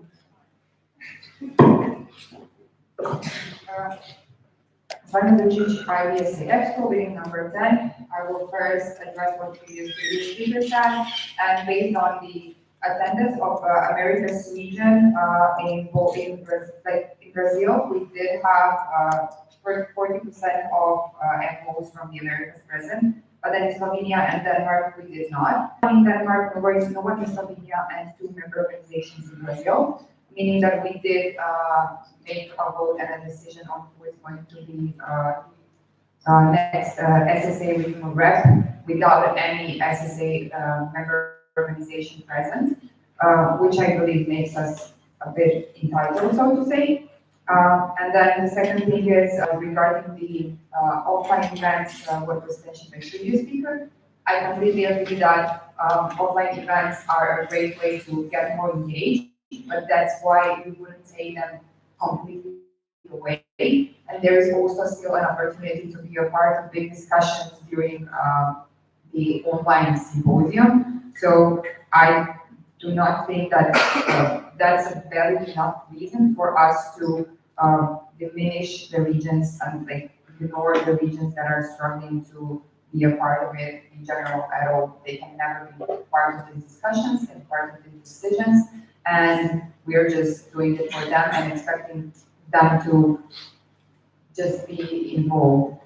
Vanilla IVSA Expo, meeting number 10. I will first address what previous speakers said, and based on the attendance of Americas region in Brazil, we did have 40% of MOs from the Americas present, but then in Slovenia and Denmark, we did not. In Denmark, there was no one in Slovenia and 2 member organizations in Brazil, meaning that we did make a vote and a decision on who is going to be next SSA regional rep without any SSA member organization present, which I believe makes us a bit entitled, so to say. And then the second thing is regarding the offline events, what was mentioned by previous speaker. I completely agree that offline events are a great way to get more engaged, but that's why we wouldn't take them completely away. And there is also still an opportunity to be a part of big discussions during the online symposium. So I do not think that that's a valid enough reason for us to diminish the regions and like ignore the regions that are struggling to be a part of it in general at all. They can never be part of the discussions and part of the decisions. And we're just doing it for them and expecting them to just be involved.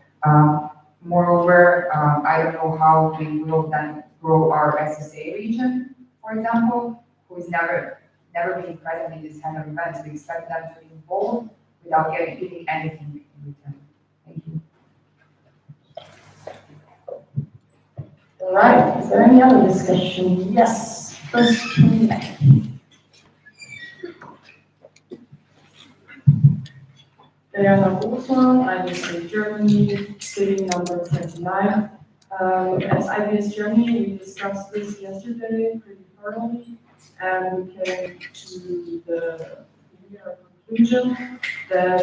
Moreover, I don't know how we will then grow our SSA region, for example, who is never been present in this kind of events. We expect them to be involved without getting anything in return. Thank you. All right, is there any other discussion? Yes, first from the back. Diana Bosman, IVSA Germany, sitting number 29. As IVS Germany, we discussed this yesterday pretty thoroughly, and we came to the conclusion that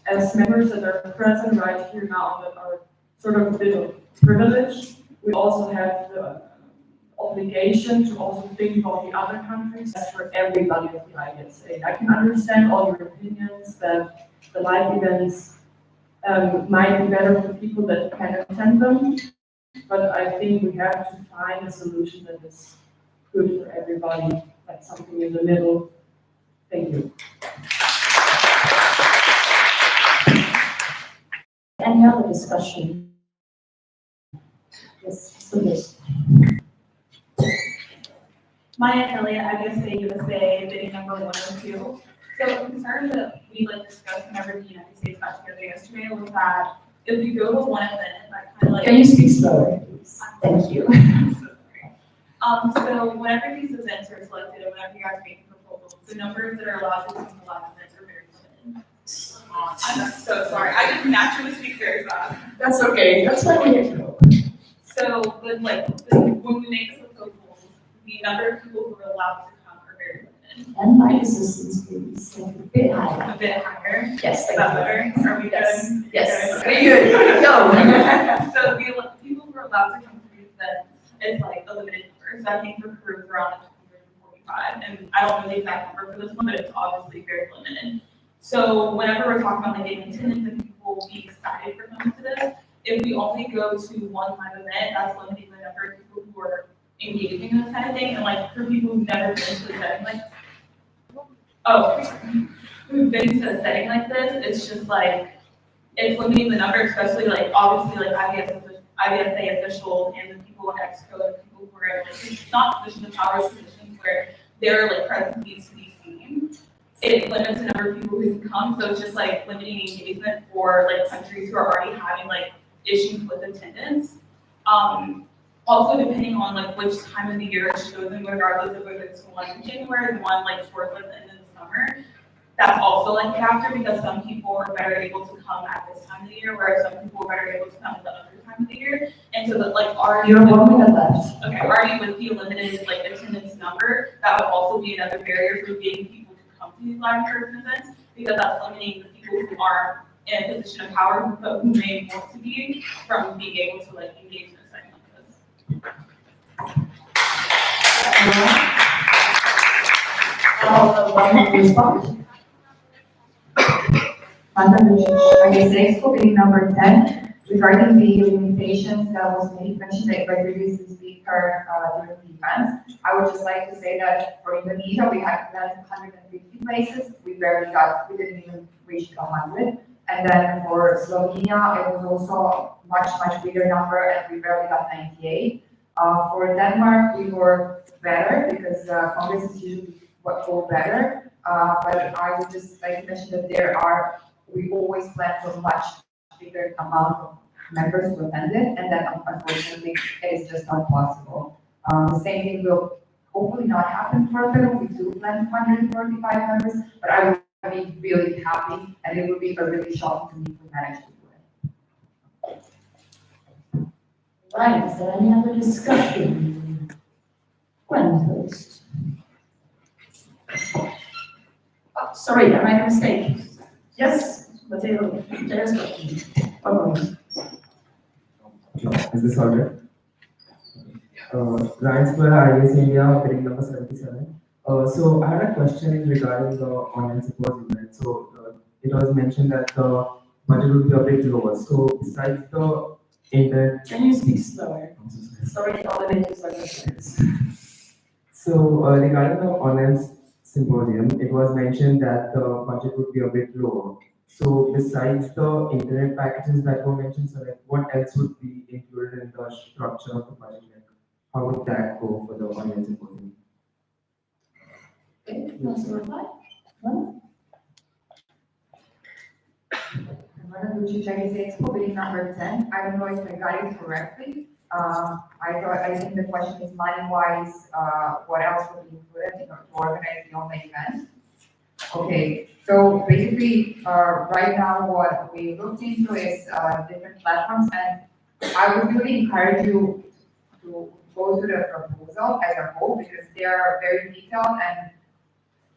as members that are present right here now that are sort of a bit of privilege, we also have the obligation to also think about the other countries. That's for everybody of the IVSA. I can understand all your opinions that the live events might be better for people that can attend them, but I think we have to find a solution that is good for everybody, like something in the middle. Thank you. Any other discussion? Yes, so this. Maya Elliott, IVSA USA, bidding number 102. So a concern that we discussed whenever the United States got together yesterday was that if we go to one event, that kind of like. Can you speak slower, please? Thank you. So whenever these events are selected and whenever you guys make proposals, the numbers that are allowed to come to live events are very limited. I'm so sorry. I just naturally speak very fast. That's okay. That's why we're here to know. So, but when we make proposals, the number of people who are allowed to come are very limited. And my assistance, please, like a bit higher. A bit higher? Yes, Is that better? Are we yes. good? Yes. Very good. Go. So the people who are allowed to come to these events is like a limited number. So I think for Peru, around 25, and I don't know the exact number for this one, but it's obviously very limited. So whenever we're talking about like getting attendance and people will be excited for coming to this, if we only go to one live event, that's limiting the number of people who are engaging in this kind of thing, and like for people who've never been to a setting like, who've been to a setting like this, it's just like, it's limiting the number, especially like, obviously like IVSA officials and the people in Exco, the people who are like, it's not positions of power, it's positions where their like presence needs to be seen. It limits the number of people who can come, so it's just like limiting engagement for like countries who are already having like issues with attendance. Also depending on like which time of the year it's chosen, regardless of whether it's one in January, one like towards like the end of the summer. That's also like a factor because some people are better able to come at this time of the year, whereas some people are better able to come at the other time of the year. And so that like already You're 1 minute left. Okay, already with the limited like attendance number, that would also be another barrier for getting people to come to these live in-person events, because that's limiting the people who are in a position of power but who may want to be from being able to like engage in a setting like this. IVSA scoping number 10, regarding the limitations that was mentioned by the previous speaker during the event. I would just like to say that for Indonesia, we had planned 150 places. We didn't even reach 100. And then for Slovenia, it was also much bigger number, and we barely got 98. For Denmark, we were better because congresses usually go better. But I would just like to mention that we always plan for much bigger amount of members to attend it, and then unfortunately, it is just not possible. The same thing will hopefully not happen for Peru. We do plan 145 members, but I would be really happy, and it would be a really shock to me if we manage to do it. Right, is there any other discussion? Gwen first. Oh, sorry, I made a mistake. Yes, Matteo, there's one moment. Is this all right? Ryan Square, IVS India, bidding number 77. So I had a question regarding the online symposium, right? So it was mentioned that the budget would be a bit lower. So besides the internet. Can you speak slower? Sorry, all the names are different. So regarding the online symposium, it was mentioned that the budget would be a bit lower. So besides the internet packages that were mentioned, so like what else would be included in the structure of the budget? Like how would that go for the online symposium? Okay, wants to reply? No? Madam Lucia, bidding number 10. I don't know if I got it correctly. I think the question is money-wise, what else would be included to organize the online event? Okay, so basically, right now what we looked into is different platforms, and I would really encourage you to go through the proposal as a whole because they are very detailed, and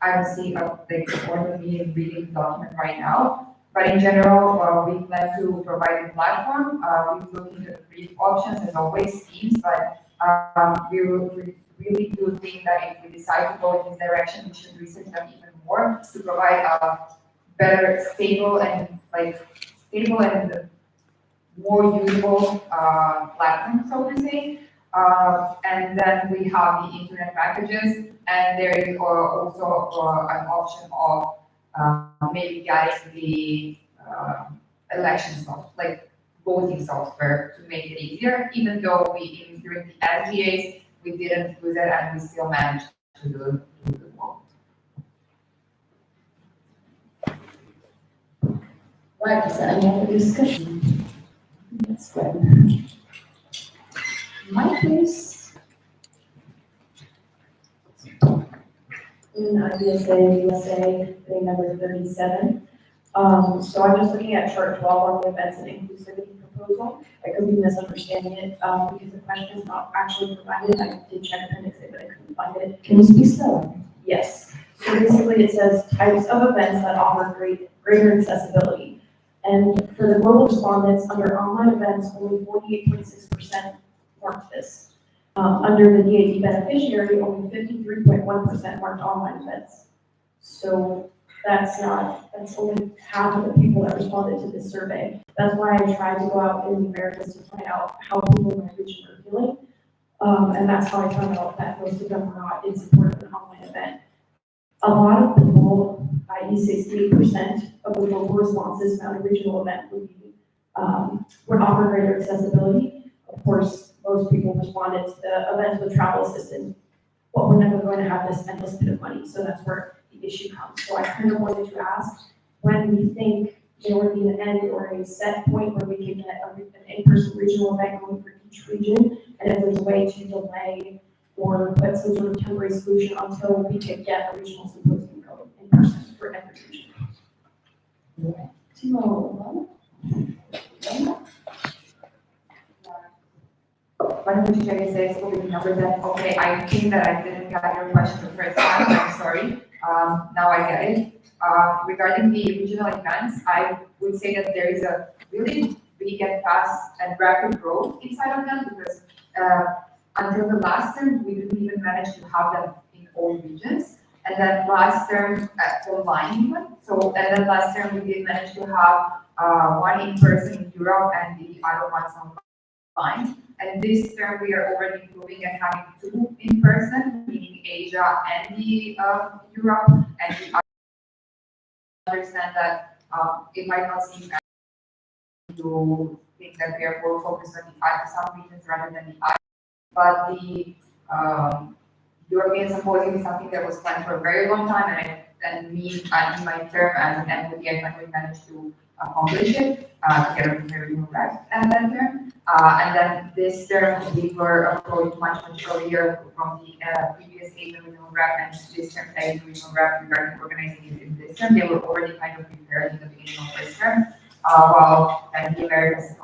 I don't see the point of me reading the document right now. But in general, we plan to provide a platform. We look into the free options as always schemes, but we really do think that if we decide to go in this direction, we should research them even more to provide a better, stable and more usable platform, so to say. And then we have the internet packages, and there is also an option of maybe getting the election software, like voting software to make it easier, even though during the SGAs, we didn't use it and we still managed to do the work. Right, is there any other discussion? That's good. Mike, please. In IVSA, USA, bidding number 37. So I'm just looking at chart 12 on the events and inclusivity proposal. I could be misunderstanding it because the question is not actually provided. I did check appendix A, but I couldn't find it. Can you speak slower? Yes. So basically it says types of events that offer greater accessibility. And for the global respondents under online events, only 48.6% marked this. Under the DAD beneficiary, only 53.1% marked online events. So that's only half of the people that responded to this survey. That's why I tried to go out in the Americas to find out how people in my region are feeling. And that's how I found out that most of them were not in support of an online event. A lot of people, i.e. 68% of the global responses found a regional event would offer greater accessibility. Of course, most people responded to the events with travel assistance, but we're never going to have this endless bit of money, so that's where the issue comes. So I kind of wanted to ask when we think there would be an end or a set point where we could get an in-person regional event going for each region, and if there's a way to delay or put some sort of temporary solution until we could get a regional symposium going in person for every region. Timo, Why don't you say so we remember that? Okay, I think that I didn't get your question the first time, I'm sorry. Now I get it. Regarding the regional events, I would say that there is a really big and fast and rapid growth inside of them because until the last term, we didn't even manage to have them in all regions. And then last term, online even. So, and then last term, we did manage to have one in person in Europe and the other ones online. And this term, we are already moving and having two in person, meaning Asia and the Europe. And we understand that it might not seem to think that we are more focused on some regions rather than the other. But the European Symposium is something that was planned for a very long time, and me in my term and with the finally managed to accomplish it together with the regional rep and that term. And then this term we were approached much earlier from the previous Asian regional rep and this term Asian regional rep regarding organizing it in this term. They were already kind of prepared in the beginning of this term, while the Americans